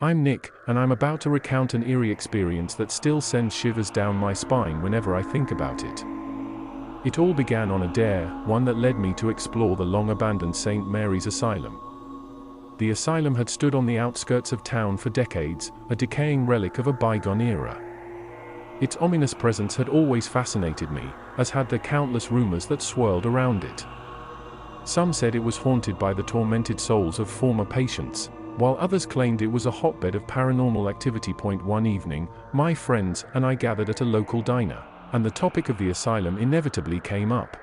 I'm Nick, and I'm about to recount an eerie experience that still sends shivers down my spine whenever I think about it. It all began on a dare, one that led me to explore the long-abandoned St. Mary's Asylum. The asylum had stood on the outskirts of town for decades, a decaying relic of a bygone era. Its ominous presence had always fascinated me, as had the countless rumors that swirled around it. Some said it was haunted by the tormented souls of former patients, while others claimed it was a hotbed of paranormal activity. One evening, my friends and I gathered at a local diner, and the topic of the asylum inevitably came up.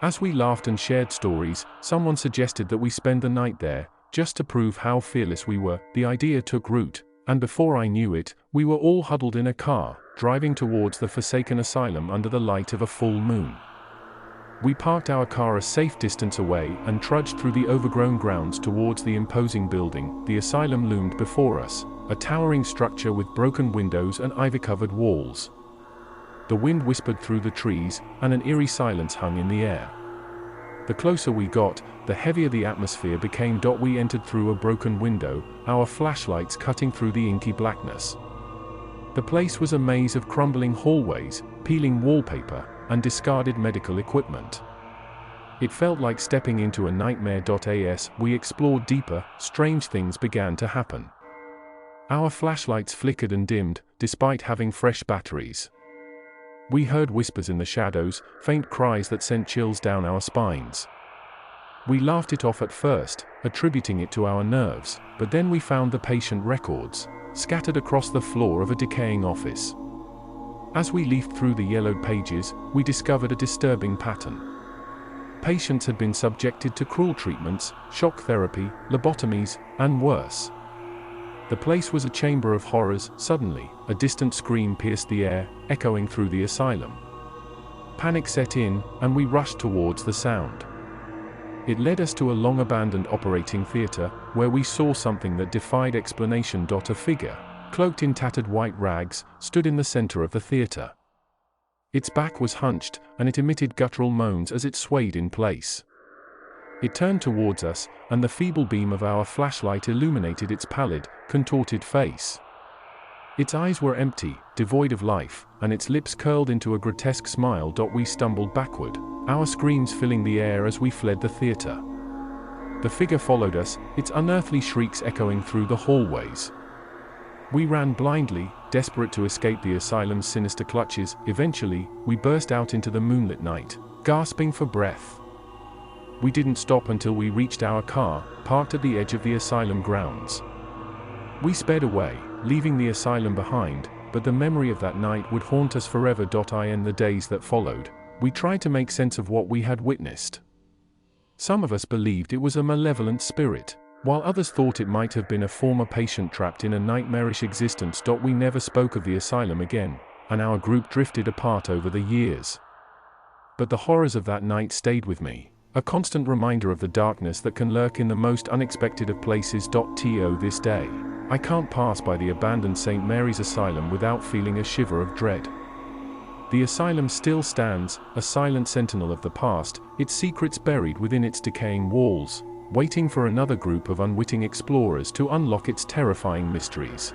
As we laughed and shared stories, someone suggested that we spend the night there, just to prove how fearless we were. The idea took root, and before I knew it, we were all huddled in a car, driving towards the forsaken asylum under the light of a full moon. We parked our car a safe distance away and trudged through the overgrown grounds towards the imposing building. The asylum loomed before us, a towering structure with broken windows and ivy-covered walls. The wind whispered through the trees, and an eerie silence hung in the air. The closer we got, the heavier the atmosphere became. We entered through a broken window, our flashlights cutting through the inky blackness. The place was a maze of crumbling hallways, peeling wallpaper, and discarded medical equipment. It felt like stepping into a nightmare. As we explored deeper, strange things began to happen. Our flashlights flickered and dimmed, despite having fresh batteries. We heard whispers in the shadows, faint cries that sent chills down our spines. We laughed it off at first, attributing it to our nerves, but then we found the patient records, scattered across the floor of a decaying office. As we leafed through the yellowed pages, we discovered a disturbing pattern. Patients had been subjected to cruel treatments, shock therapy, lobotomies, and worse. The place was a chamber of horrors. Suddenly, a distant scream pierced the air, echoing through the asylum. Panic set in, and we rushed towards the sound. It led us to a long-abandoned operating theater, where we saw something that defied explanation. A figure, cloaked in tattered white rags, stood in the center of the theater. Its back was hunched, and it emitted guttural moans as it swayed in place. It turned towards us, and the feeble beam of our flashlight illuminated its pallid, contorted face. Its eyes were empty, devoid of life, and its lips curled into a grotesque smile. We stumbled backward, our screams filling the air as we fled the theater. The figure followed us, its unearthly shrieks echoing through the hallways. We ran blindly, desperate to escape the asylum's sinister clutches. Eventually, we burst out into the moonlit night, gasping for breath. We didn't stop until we reached our car, parked at the edge of the asylum grounds. We sped away, leaving the asylum behind, but the memory of that night would haunt us forever. In the days that followed, we tried to make sense of what we had witnessed. Some of us believed it was a malevolent spirit, while others thought it might have been a former patient trapped in a nightmarish existence. We never spoke of the asylum again, and our group drifted apart over the years. But the horrors of that night stayed with me, a constant reminder of the darkness that can lurk in the most unexpected of places. To this day, I can't pass by the abandoned St. Mary's Asylum without feeling a shiver of dread. The asylum still stands, a silent sentinel of the past, its secrets buried within its decaying walls, waiting for another group of unwitting explorers to unlock its terrifying mysteries.